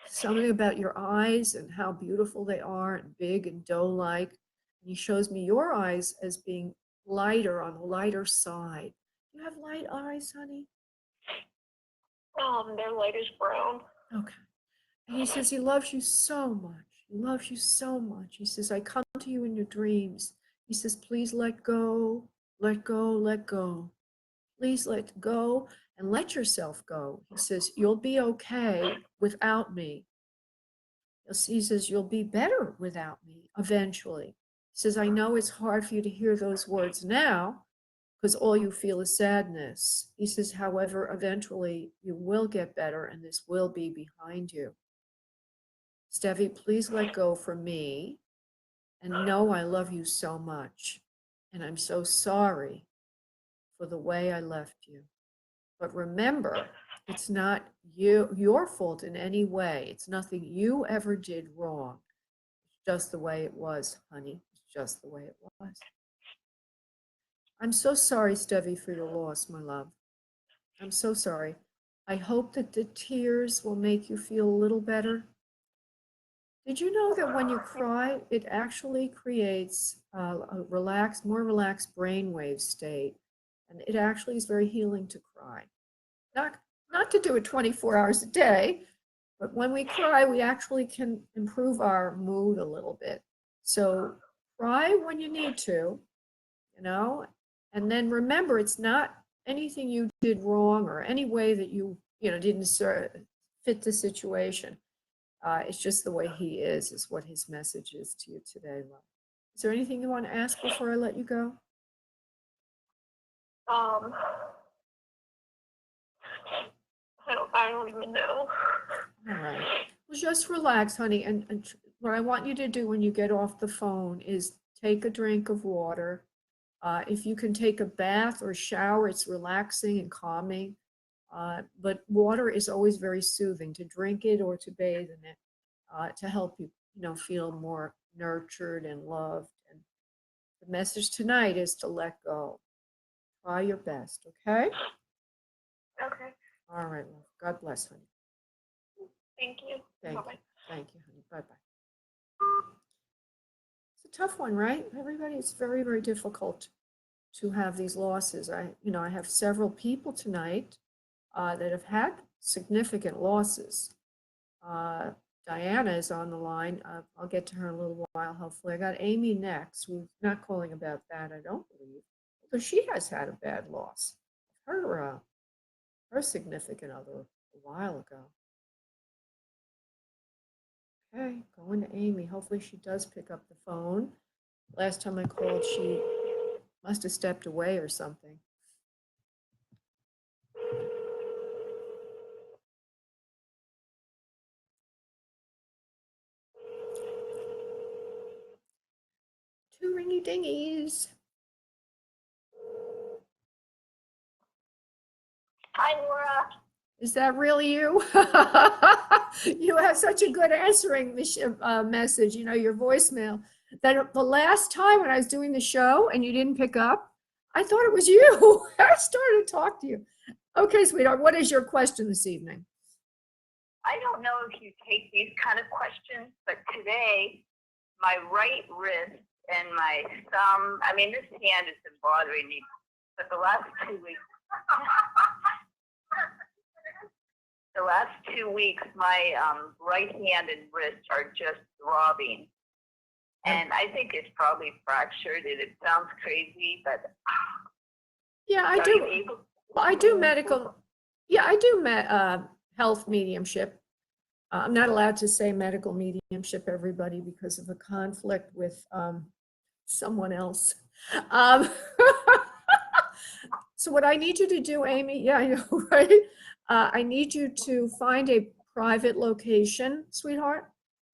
Something about your eyes and how beautiful they are and big and doe-like. And he shows me your eyes as being lighter, on the lighter side. You have light eyes, honey? They're lightish brown. Okay. And he says he loves you so much. He loves you so much. He says, I come to you in your dreams. He says, please let go, let go, let go. Please let go and let yourself go. He says, you'll be okay without me. He says, you'll be better without me eventually. He says, I know it's hard for you to hear those words now because all you feel is sadness. He says, however, eventually you will get better and this will be behind you. Stevie, please let go for me and know I love you so much. And I'm so sorry for the way I left you. But remember, it's not your fault in any way. It's nothing you ever did wrong. It's just the way it was, honey. It's just the way it was. I'm so sorry, Stevie, for your loss, my love. I'm so sorry. I hope that the tears will make you feel a little better. Did you know that when you cry, it actually creates a more relaxed brainwave state? And it actually is very healing to cry. Not to do it 24 hours a day, but when we cry, we actually can improve our mood a little bit. So cry when you need to, and then remember, it's not anything you did wrong or any way that you didn't fit the situation. It's just the way he is what his message is to you today, love. Is there anything you want to ask before I let you go? Um, I don't even know. All right. Well, just relax, honey. And what I want you to do when you get off the phone is take a drink of water. If you can take a bath or shower, it's relaxing and calming. But water is always very soothing to drink it or to bathe in it to help you, feel more nurtured and loved. And the message tonight is to let go. Try your best, okay? Okay. All right, love. God bless, honey. Thank you. Thank Bye-bye. you. Thank you, honey. Bye-bye. It's a tough one, right? Everybody, it's very, very difficult to have these losses. I have several people tonight that have had significant losses. Diana is on the line. I'll get to her in a little while, hopefully. I got Amy next. We're not calling about that, I don't believe, because she has had a bad loss. Her significant other a while ago. Okay, going to Amy. Hopefully she does pick up the phone. Last time I called, she must have stepped away or something. Two ringy dingies. Hi, Laura. Is that really you? You have such a good answering message, your voicemail. That the last time when I was doing the show and you didn't pick up, I thought it was you. I started to talk to you. Okay, sweetheart, what is your question this evening? I don't know if you take these kind of questions, but today, my right wrist and my thumb, this hand has been bothering me, but the last 2 weeks, my right hand and wrist are just throbbing. And I think it's probably fractured, and it sounds crazy, but yeah, I do. Well, I do medical. Yeah, I do health mediumship. I'm not allowed to say medical mediumship, everybody, because of a conflict with someone else. So what I need you to do, Amy, yeah, I know, right? I need you to find a private location, sweetheart,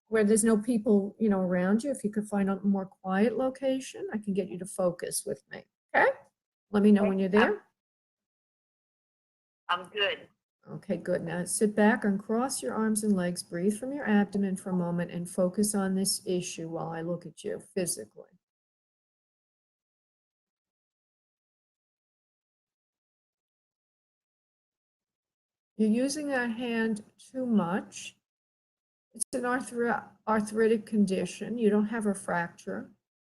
where there's no people, around you. If you could find a more quiet location, I can get you to focus with me. Okay? Let me know when you're there. I'm good. Okay, good. Now sit back, uncross your arms and legs, breathe from your abdomen for a moment, and focus on this issue while I look at you physically. You're using that hand too much. It's an arthritic condition. You don't have a fracture.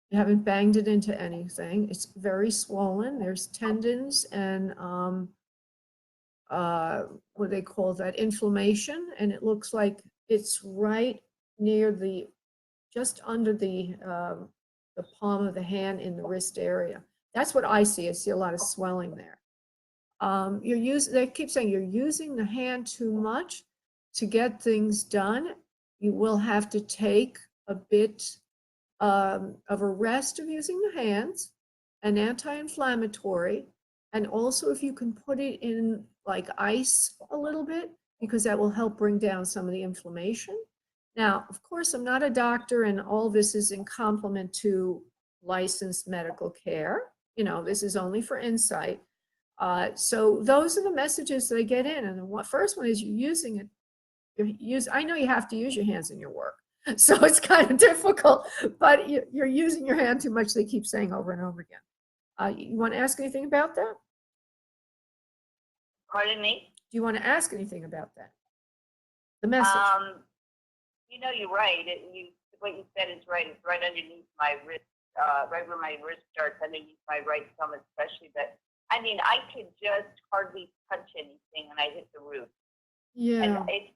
You haven't banged it into anything. It's very swollen. There's tendons and what they call that, inflammation, and it looks like it's right near just under the palm of the hand in the wrist area. That's what I see. I see a lot of swelling there. They keep saying you're using the hand too much to get things done. You will have to take a bit of a rest of using the hands, an anti-inflammatory, and also if you can put it in like ice a little bit, because that will help bring down some of the inflammation. Now, of course, I'm not a doctor, and all this is in complement to licensed medical care. This is only for insight. So those are the messages that I get in. And the first one is you're using it. I know you have to use your hands in your work, so it's kind of difficult, but you're using your hand too much, they keep saying over and over again. You want to ask anything about that? Pardon me? Do you want to ask anything about that? The message. You're right. What you said is right. It's right underneath my wrist, right where my wrist starts, underneath my right thumb especially. But I could just hardly touch anything when I hit the roof. Yeah. And it's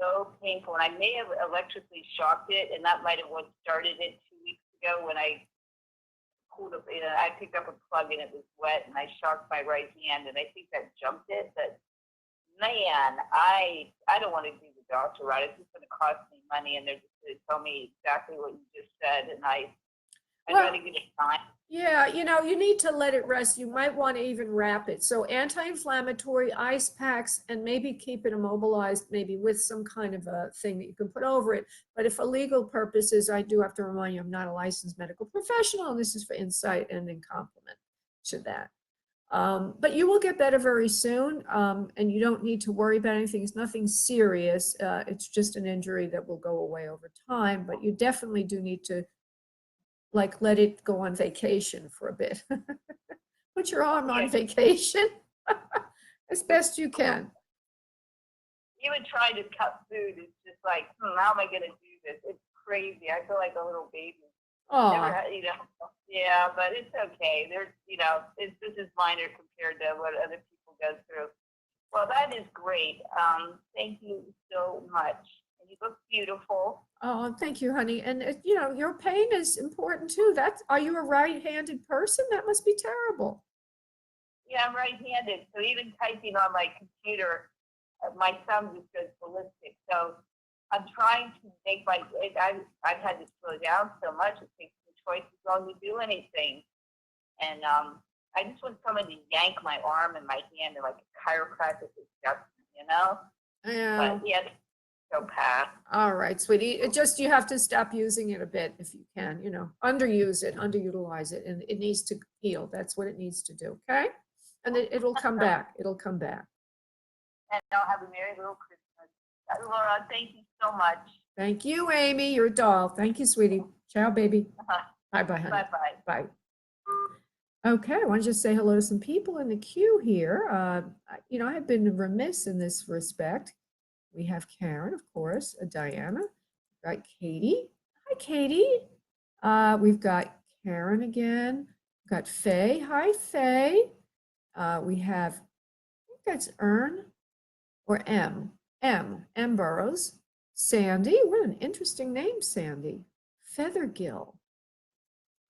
so painful. And I may have electrically shocked it, and that might have what started it 2 weeks ago when I pulled up. I picked up a plug and it was wet, and I shocked my right hand, and I think that jumped it. But man, I don't want to do the doctor route. It's just going to cost me money, and they're just going to tell me exactly what you just said, and I'd rather get it signed. Yeah, you need to let it rest. You might want to even wrap it. So anti-inflammatory ice packs, and maybe keep it immobilized, maybe with some kind of a thing that you can put over it. But if for legal purposes, I do have to remind you, I'm not a licensed medical professional, and this is for insight and in complement to that. But you will get better very soon, and you don't need to worry about anything. It's nothing serious. It's just an injury that will go away over time, but you definitely do need to let it go on vacation for a bit. Put your arm on vacation as best you can. Even trying to cut food is just like, how am I going to do this? It's crazy. I feel like a little baby. Oh, yeah, but it's okay. This is minor compared to what other people go through. Well, that is great. Thank you so much. And you look beautiful. oh, thank you, honey. And your pain is important too. Are you a right-handed person? That must be terrible. Yeah, I'm right-handed. So even typing on my computer, my thumb just goes ballistic. So I'm trying to make I've had to slow down so much. It takes me twice as long to do anything. And I just want someone to yank my arm and my hand and like a chiropractic stuff, Yeah. But yeah, so pass. All right, sweetie. You have to stop using it a bit if you can, underuse it, underutilize it, and it needs to heal. That's what it needs to do, okay? And it'll come back. It'll come back. And I'll have a merry little Christmas. Laura, thank you so much. Thank you, Amy. You're a doll. Thank you, sweetie. Ciao, baby. Bye-bye, honey. Bye-bye. Bye. Okay, I want to just say hello to some people in the queue here. I have been remiss in this respect. We have Karen, of course, Diana, we've got Katie. Hi, Katie. We've got Karen again. We've got Faye. Hi, Faye. We have, I think that's Ern or M Burrows. Sandy. What an interesting name, Sandy. Feathergill.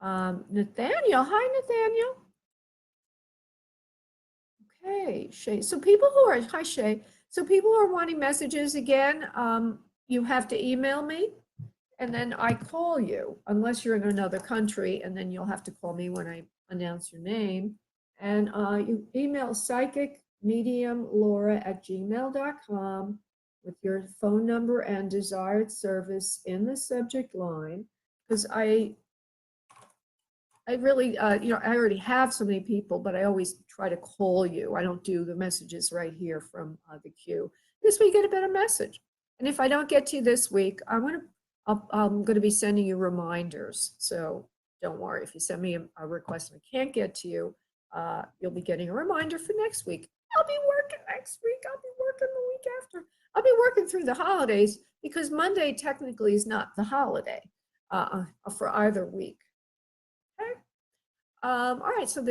Nathaniel. Hi, Nathaniel. Okay, Shay. Hi, Shay. So people who are wanting messages again, you have to email me, and then I call you, unless you're in another country, and then you'll have to call me when I announce your name. And you email psychicmediumlaura@gmail.com with your phone number and desired service in the subject line, because I really, I already have so many people, but I always try to call you. I don't do the messages right here from the queue. This way you get a better message. And if I don't get to you this week, I'm going to be sending you reminders. So don't worry. If you send me a request and I can't get to you, you'll be getting a reminder for next week. I'll be working next week. I'll be working the week after. I'll be working through the holidays because Monday technically is not the holiday for either week. All right, so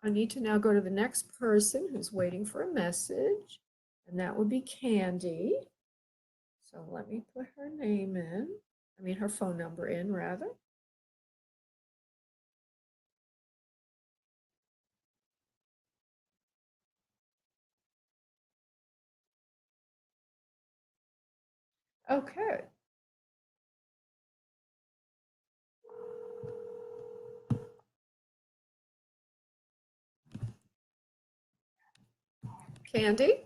I need to now go to the next person who's waiting for a message, and that would be Candy. So let me put her name in, her phone number in, rather. Okay. Candy?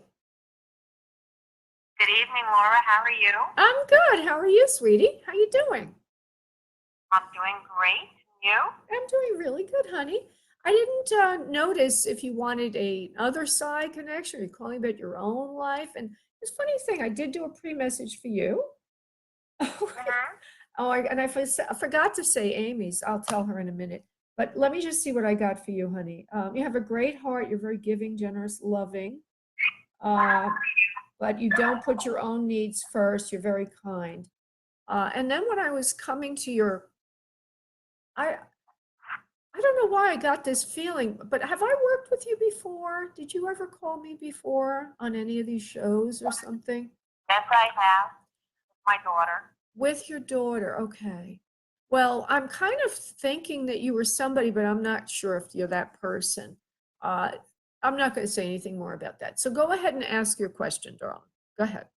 Good evening, Laura. How are you? I'm good. How are you, sweetie? How you doing? I'm doing great. You? I'm doing really good, honey. I didn't notice if you wanted another side connection. You're calling about your own life. And this funny thing, I did do a pre-message for you. I forgot to say Amy's. I'll tell her in a minute. But let me just see what I got for you, honey. You have a great heart. You're very giving, generous, loving. But you don't put your own needs first. You're very kind. And then when I was coming to I don't know why I got this feeling, but have I worked with you before? Did you ever call me before on any of these shows or something? Yes, I have. With my daughter. With your daughter, okay. Well, I'm kind of thinking that you were somebody, but I'm not sure if you're that person. I'm not going to say anything more about that. So go ahead and ask your question, darling. Go ahead.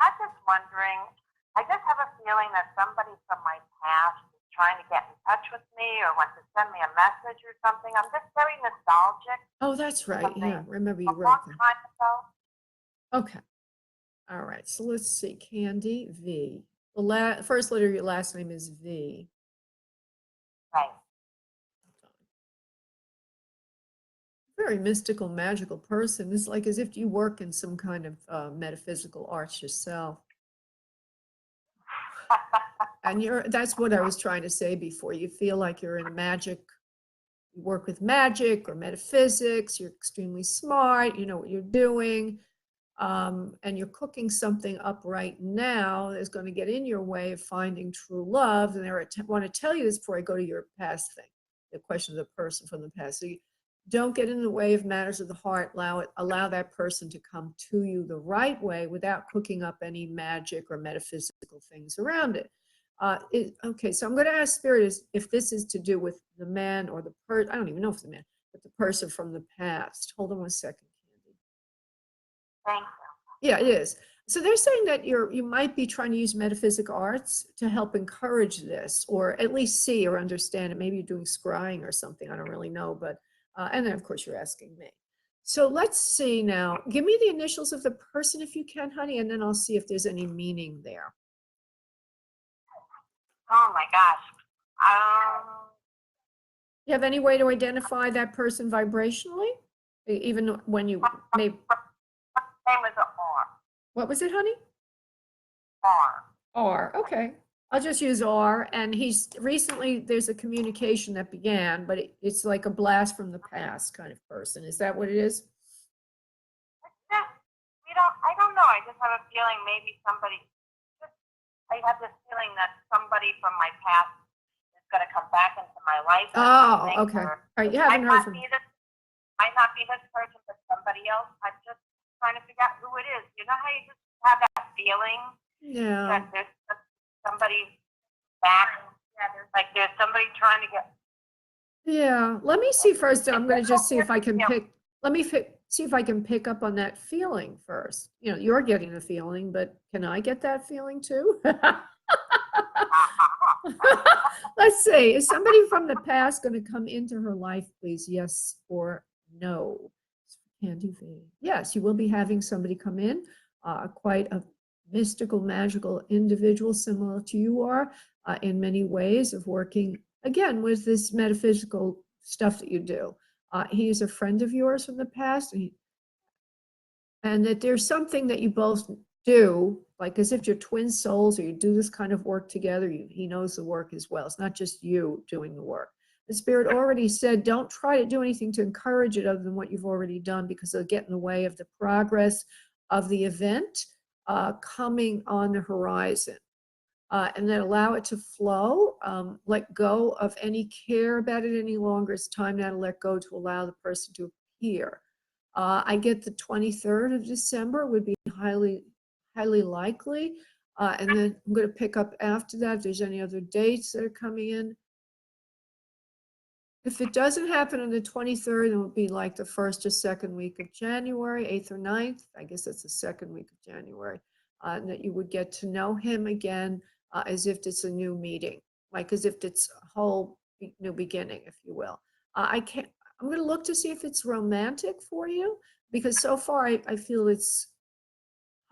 I'm just wondering, I just have a feeling that somebody from my past is trying to get in touch with me or wants to send me a message or something. I'm just very nostalgic. Oh, that's right. Something Yeah, remember you a wrote long that. time ago. Okay. All right. So let's see. Candy V. The first letter of your last name is V. Right. Very mystical, magical person. It's like as if you work in some kind of metaphysical arts yourself. And that's what I was trying to say before. You feel like you're in magic, you work with magic or metaphysics, you're extremely smart, you know what you're doing, and you're cooking something up right now that's going to get in your way of finding true love. And I want to tell you this before I go to your past thing, the question of the person from the past. So you don't get in the way of matters of the heart. Allow that person to come to you the right way without cooking up any magic or metaphysical things around it. Okay, so I'm going to ask Spirit if this is to do with the man or the person. I don't even know if it's the man, but the person from the past. Hold on one second, Candy. Thank you. Yeah, it is. So they're saying that you might be trying to use metaphysical arts to help encourage this, or at least see or understand it. Maybe you're doing scrying or something. I don't really know, but and then of course you're asking me. So let's see now. Give me the initials of the person if you can, honey, and then I'll see if there's any meaning there. Oh my gosh. You have any way to identify that person vibrationally? Even when you may. Name is R. What was it, honey? R. R. Okay. I'll just use R. And there's a communication that began, but it's like a blast from the past kind of person. Is that what it is? I don't know. I just have a feeling maybe I have this feeling that somebody from my past is going to come back into my life. Oh, okay. All right. You haven't heard from. Might not be this person, but somebody else. I'm just trying to figure out who it is. You know how you just have that feeling Yeah. that there's somebody back? Yeah, there's somebody trying to get. Yeah. Let me see first. I'm going to just see if I can see if I can pick up on that feeling first. You know, you're getting the feeling, but can I get that feeling too? Let's see. Is somebody from the past going to come into her life, please? Yes or no? Candy V. Yes, you will be having somebody come in, quite a mystical, magical individual, similar to you are, in many ways of working, again, with this metaphysical stuff that you do. He is a friend of yours from the past, and that there's something that you both do, like as if you're twin souls or you do this kind of work together. He knows the work as well. It's not just you doing the work. The Spirit already said, don't try to do anything to encourage it other than what you've already done, because it'll get in the way of the progress of the event coming on the horizon. And then allow it to flow. Let go of any care about it any longer. It's time now to let go, to allow the person to appear. I get the 23rd of December would be highly likely. And then I'm going to pick up after that if there's any other dates that are coming in. If it doesn't happen on the 23rd, it will be like the 1st or 2nd week of January, 8th or 9th. I guess that's the 2nd week of January. And that you would get to know him again as if it's a new meeting, like as if it's a whole new beginning, if you will. I'm going to look to see if it's romantic for you, because so far I feel it's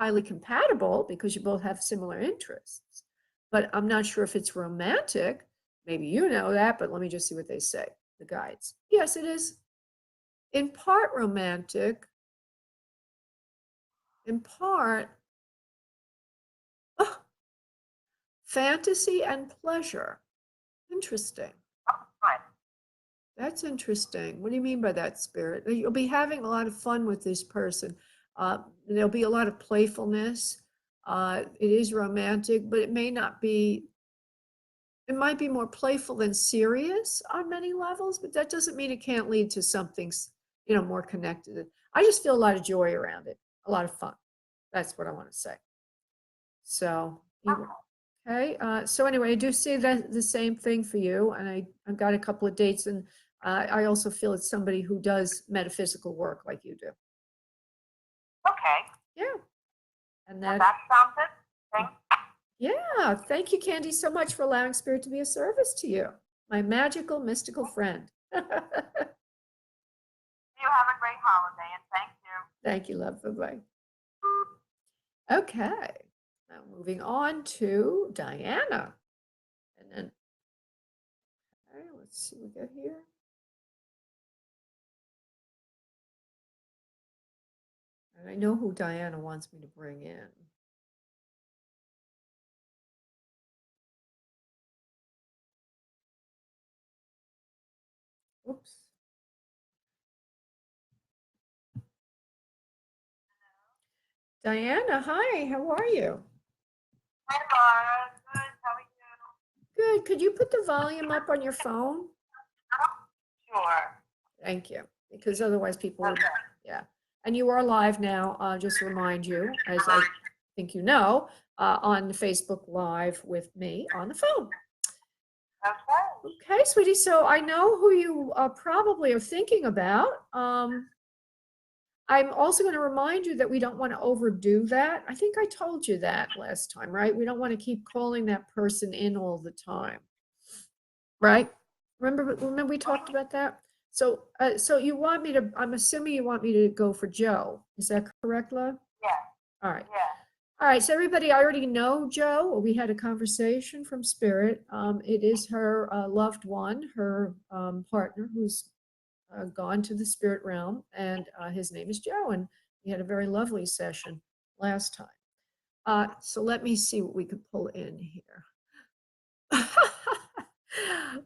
highly compatible because you both have similar interests. But I'm not sure if it's romantic. Maybe you know that, but let me just see what they say, the guides. Yes, it is in part romantic, in part fantasy and pleasure. Interesting. That's interesting. What do you mean by that, Spirit? You'll be having a lot of fun with this person. There'll be a lot of playfulness. It is romantic, but it may not be. It might be more playful than serious on many levels, but that doesn't mean it can't lead to something, more connected. I just feel a lot of joy around it, a lot of fun. That's what I want to say. So, okay. So anyway, I do see that the same thing for you, and I've got a couple of dates, and I also feel it's somebody who does metaphysical work like you do. Okay. Yeah. And that sounds good. Yeah, thank you, Candy, so much for allowing Spirit to be of service to you, my magical, mystical friend. You have a great holiday, and thank you. Thank you, love. Bye-bye. Okay, now moving on to Diana. And then, okay, let's see what we got here. And I know who Diana wants me to bring in. Oops. Diana, hi, how are you? Hi, Laura. Good. How are you? Good. Could you put the volume up on your phone? Sure. Thank you. Because otherwise people would, Okay. yeah. And you are live now, just to remind you, as I think you know, on Facebook Live with me on the phone. Okay. Okay, sweetie. So I know who you probably are thinking about. I'm also going to remind you that we don't want to overdo that. I think I told you that last time, right? We don't want to keep calling that person in all the time, right? Remember we talked about that? So, so you want me to, I'm assuming you want me to go for Joe. Is that correct, love? Yeah. All right. Yeah. All right, so everybody, I already know Joe. We had a conversation from Spirit. It is her loved one, her partner, who's gone to the spirit realm, and his name is Joe, and we had a very lovely session last time. So let me see what we could pull in here.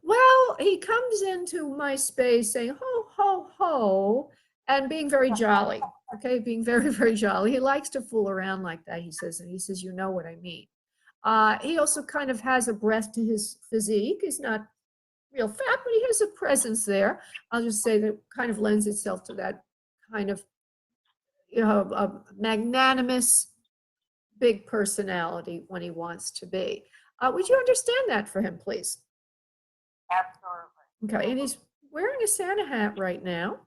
Well, he comes into my space saying ho, ho, ho, and being very jolly. Okay, being very, very jolly. He likes to fool around like that, he says, and he says, you know what I mean. He also kind of has a breadth to his physique. He's not real fat, but he has a presence there. I'll just say that kind of lends itself to that kind of, you know, a magnanimous, big personality when he wants to be. Would you understand that for him, please? Absolutely. Okay, and he's wearing a Santa hat right now.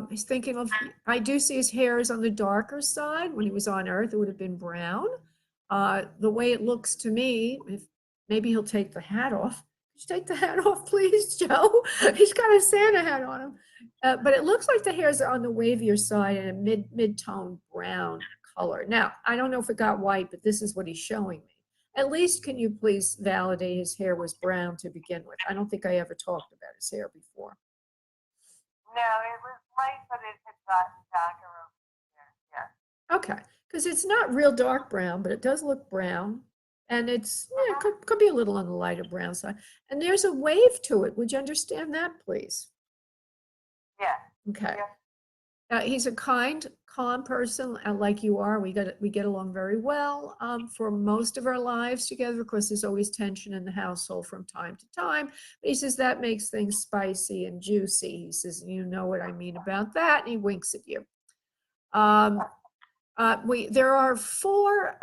He's thinking of, I do see his hair is on the darker side. When he was on Earth, it would have been brown. The way it looks to me, if maybe he'll take the hat off. Could you take the hat off, please, Joe? He's got a Santa hat on him. But it looks like the hairs are on the wavier side in a mid-tone brown color. Now, I don't know if it got white, but this is what he's showing me. At least can you please validate his hair was brown to begin with? I don't think I ever talked about his hair before. No, it was light, but it had gotten darker over here. Yeah. Okay, because it's not real dark brown, but it does look brown. And it's, yeah, it could be a little on the lighter brown side. And there's a wave to it. Would you understand that, please? Yeah. Okay. Yeah. He's a kind, calm person, like you are. We get along very well for most of our lives together. Of course, there's always tension in the household from time to time. But he says that makes things spicy and juicy. He says, you know what I mean about that, and he winks at you. There are four,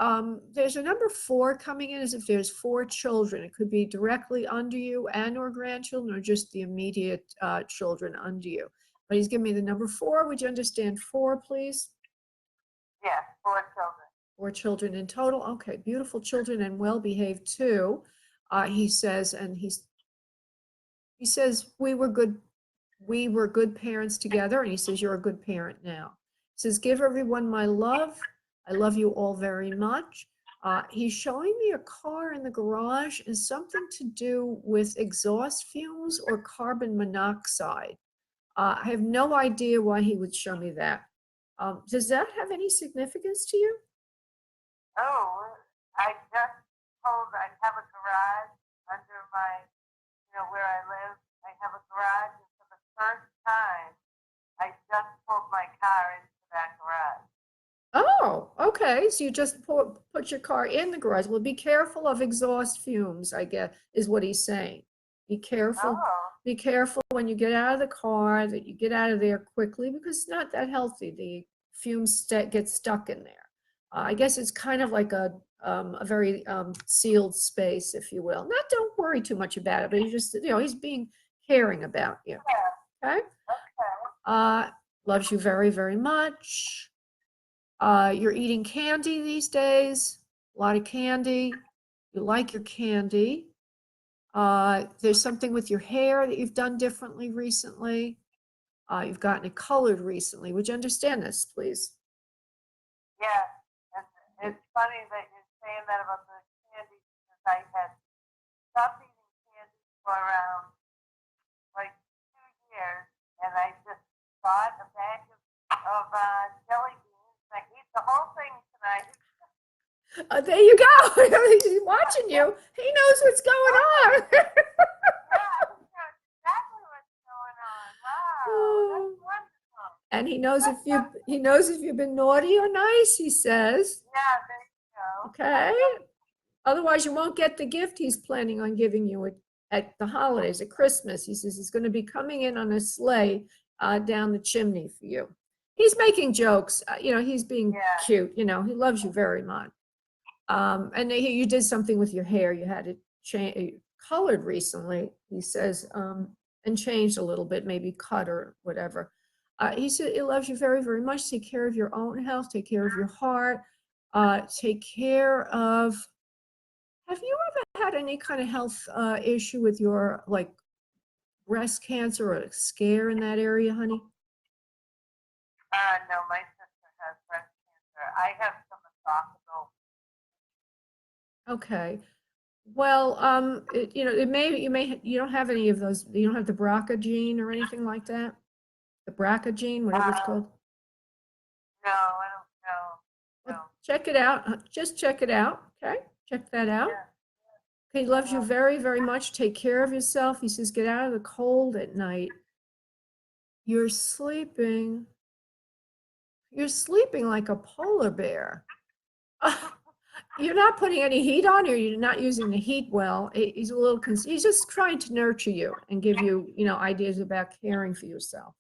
there's a number 4 coming in as if there's 4 children. It could be directly under you and or grandchildren, or just the immediate children under you. But he's giving me the number 4. Would you understand 4, please? Yeah, 4 children. 4 children in total. Okay, beautiful children and well-behaved too. He says, and he says we were good parents together, and he says you're a good parent now. He says, give everyone my love. I love you all very much. He's showing me a car in the garage and something to do with exhaust fumes or carbon monoxide. I have no idea why he would show me that. Does that have any significance to you? Oh, I just told I have a garage under my, where I live. I have a garage, and for the first time, I just pulled my car into that garage. Oh, okay. So you just put your car in the garage. Well, be careful of exhaust fumes, I guess, is what he's saying. Be careful. Oh. Be careful when you get out of the car that you get out of there quickly, because it's not that healthy. The fumes get stuck in there. I guess it's kind of like a very sealed space, if you will. Not, don't worry too much about it, but he's just, he's being caring about you. Yeah. Okay. Okay. Loves you very, very much. You're eating candy these days. a lot of candy. You like your candy. There's something with your hair that you've done differently recently. You've gotten it colored recently. Would you understand this, please? Yeah, and it's funny that you're saying that about the candy because I had stopped eating candy for around like 2 years, and I just bought a bag of jelly beans. I ate the whole thing tonight. There you go. He's watching you. He knows what's going on. Yeah, I know exactly what's going on. Wow, that's wonderful. And he knows if you've been naughty or nice, he says. Yeah, there you go. Okay. Otherwise, you won't get the gift he's planning on giving you at the holidays, at Christmas. He says he's going to be coming in on a sleigh down the chimney for you. He's making jokes. He's being cute. He loves you very much. And you did something with your hair. You had it colored recently, he says, and changed a little bit, maybe cut or whatever. He said he loves you very, very much. Take care of your own health. Take care of your heart. Take care of. Have you ever had any kind of health issue with your breast cancer or a scare in that area, honey? No, my sister has breast cancer. I have some esophageal. Okay. Well, you don't have any of those. You don't have the BRCA gene or anything like that. The BRCA gene, whatever it's called. No, I don't know. No. Well, check it out. Just check it out. Okay. Check that out. Yeah. He loves you very, very much. Take care of yourself. He says, get out of the cold at night. You're sleeping. You're sleeping like a polar bear. You're not putting any heat on, or you're not using the heat well. He's a little, he's just trying to nurture you and give you, ideas about caring for yourself.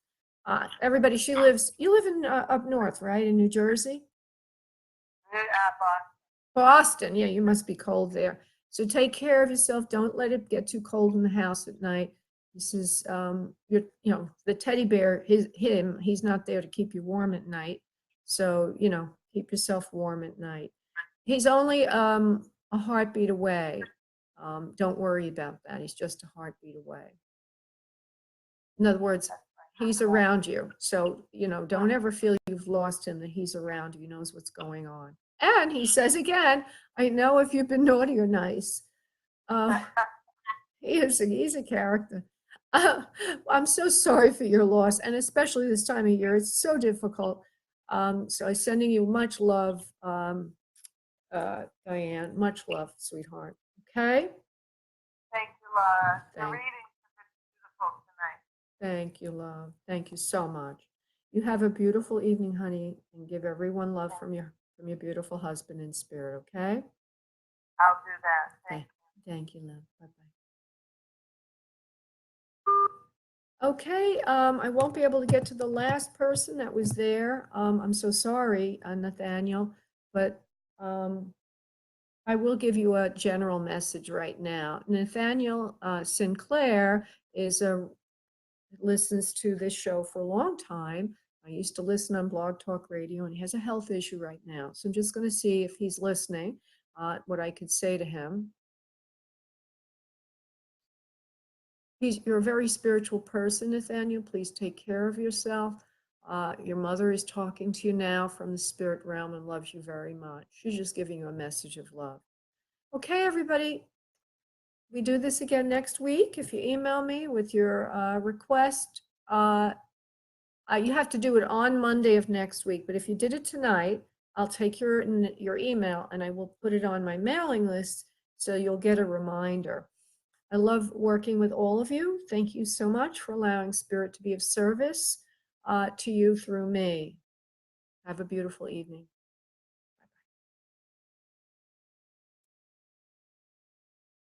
Everybody, you live in up north, right? In New Jersey? Boston. Yeah, you must be cold there. So take care of yourself. Don't let it get too cold in the house at night. He says, the teddy bear, he's not there to keep you warm at night. So, keep yourself warm at night. He's only a heartbeat away. Don't worry about that. He's just a heartbeat away. In other words, he's around you. So, don't ever feel you've lost him, that he's around you. He knows what's going on. And he says again, I know if you've been naughty or nice. He's a character. I'm so sorry for your loss, and especially this time of year. It's so difficult. So I'm sending you much love, Diane. Much love, sweetheart. Okay? Thank you, Laura. The readings have been beautiful tonight. Thank you, love. Thank you so much. You have a beautiful evening, honey, and give everyone love from your beautiful husband in spirit, okay? I'll do that. Thank you. Thank you, love. Bye-bye. Okay, I won't be able to get to the last person that was there. I'm so sorry, Nathaniel, but I will give you a general message right now. Nathaniel Sinclair listens to this show for a long time. I used to listen on Blog Talk Radio, and he has a health issue right now. So I'm just going to see if he's listening, what I could say to him. You're a very spiritual person, Nathaniel. Please take care of yourself. Your mother is talking to you now from the spirit realm and loves you very much. She's just giving you a message of love. Okay, everybody. We do this again next week. If you email me with your request, you have to do it on Monday of next week. But if you did it tonight, I'll take your email and I will put it on my mailing list so you'll get a reminder. I love working with all of you. Thank you so much for allowing Spirit to be of service to you through me. Have a beautiful evening.